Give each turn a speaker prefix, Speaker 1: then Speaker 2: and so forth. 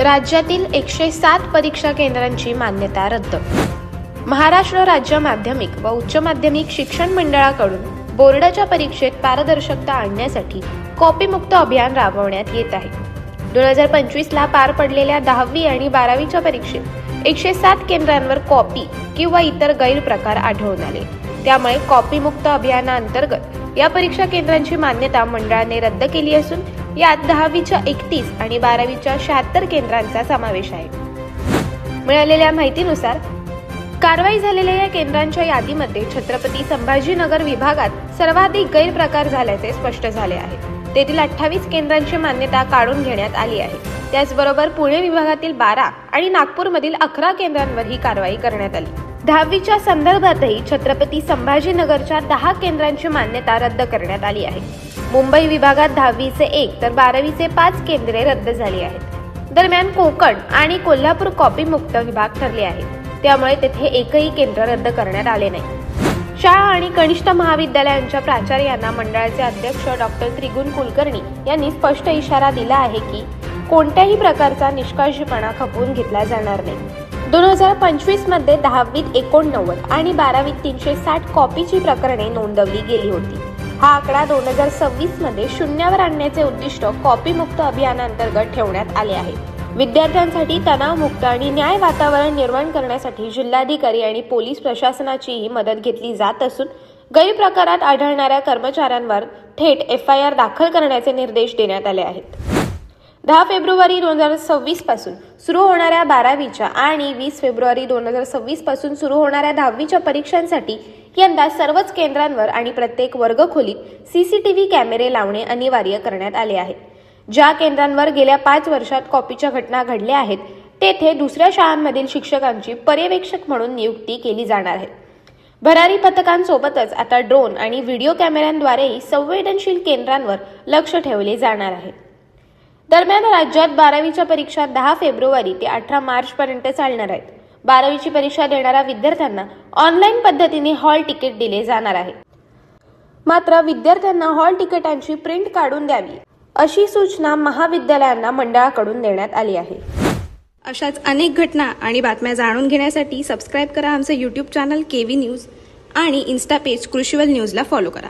Speaker 1: राज्यातील 107 परीक्षा केंद्रांची मान्यता रद्द। महाराष्ट्र राज्य माध्यमिक व उच्च माध्यमिक शिक्षण मंडळाकडून बोर्डाच्या परीक्षेत पारदर्शकता आणण्यासाठी कॉपीमुक्त अभियान राबवण्यात येत आहे। 2025 ला पार पडलेल्या 10वी आणि 12वीच्या परीक्षेत 107 केंद्रांवर कॉपी किंवा इतर गैरप्रकार आढळून आले। त्यामुळे कॉपीमुक्त अभियानाअंतर्गत या परीक्षा केंद्रांची मान्यता मंडळाने रद्द केली असून यात 10वीच्या 31 आणि 12वीच्या 76 केंद्रांचा समावेश आहे। मिळालेल्या माहितीनुसार कारवाई झालेल्या या केंद्रांच्या यादीमध्ये छत्रपती संभाजीनगर विभागात सर्वाधिक गैरप्रकार झाल्याचे स्पष्ट झाले आहे। तेथील 28 केंद्रांची मान्यता काढून घेण्यात आली आहे। त्याचबरोबर पुणे विभागातील 12 आणि नागपूरमधील 11 केंद्रांवर ही कारवाई करण्यात आली। 10वीच्या संदर्भातही छत्रपती संभाजीनगरच्या 10 केंद्रांची मान्यता रद्द करण्यात आली आहे। मुंबई विभागात 10वीचे 1 तर 12वीचे 5 केंद्रे रद्द झाली आहेत। दरम्यान कोकण आणि कोल्हापूर कॉपीमुक्त विभाग ठरले आहेत, त्यामुळे तेथे एकही केंद्र रद्द करण्यात आले नाही। शाळा आणि कनिष्ठ महाविद्यालयांच्या प्राचार्यांना मंडळाचे अध्यक्ष डॉक्टर त्रिगुण कुलकर्णी यांनी स्पष्ट इशारा दिला आहे की कोणत्याही प्रकारचा निष्काळजीपणा खपवून घेतला जाणार नाही। 2025 मध्ये 10वीत 89 आणि 12वीत 360 कॉपीची प्रकरणे नोंदवली गेली होती। हा आकडा 2026 मध्ये शून्यावर आणण्याचे उद्दिष्ट कॉपीमुक्त अभियानाअंतर्गत ठेवण्यात आले आहे। विद्यार्थ्यांसाठी तणावमुक्त आणि न्याय वातावरण निर्माण करण्यासाठी जिल्हाधिकारी आणि पोलीस प्रशासनाचीही मदत घेतली जात असून गैरप्रकारात आढळणाऱ्या कर्मचाऱ्यांवर थेट FIR दाखल करण्याचे निर्देश देण्यात आले आहेत। 10 फेब्रुवारी 2026 पासून सुरू होणाऱ्या 12वीच्या आणि 20 फेब्रुवारी 2026 पासून सुरू होणाऱ्या 10वीच्या परीक्षांसाठी यंदा सर्वच केंद्रांवर आणि प्रत्येक वर्गखोलीत CCTV कॅमेरे लावणे अनिवार्य करण्यात आले आहे। ज्या केंद्रांवर गेल्या 5 वर्षात कॉपीच्या घटना घडल्या आहेत तेथे दुसऱ्या शाळांमधील शिक्षकांची पर्यवेक्षक म्हणून नियुक्ती केली जाणार आहे। भरारी पथकांसोबतच आता ड्रोन आणि व्हिडिओ कॅमेऱ्यांद्वारेही संवेदनशील केंद्रांवर लक्ष ठेवले जाणार आहे। दरम्यान राज्यात 12वीच्या परीक्षा 10 फेब्रुवारी ते 18 मार्च पर्यंत चालणार आहेत। 12वीची परीक्षा देणाऱ्या विद्यार्थ्यांना ऑनलाईन पद्धतीने हॉल तिकीट दिले जाणार आहे। मात्र विद्यार्थ्यांना हॉल तिकिटांची प्रिंट काढून द्यावी अशी सूचना महाविद्यालयांना मंडळाकडून देण्यात आली आहे।
Speaker 2: अशाच अनेक घटना आणि बातम्या जाणून घेण्यासाठी सबस्क्राईब करा आमचे YouTube चॅनल KV न्यूज आणि इन्स्टा पेज कृषीवल न्यूजला फॉलो करा।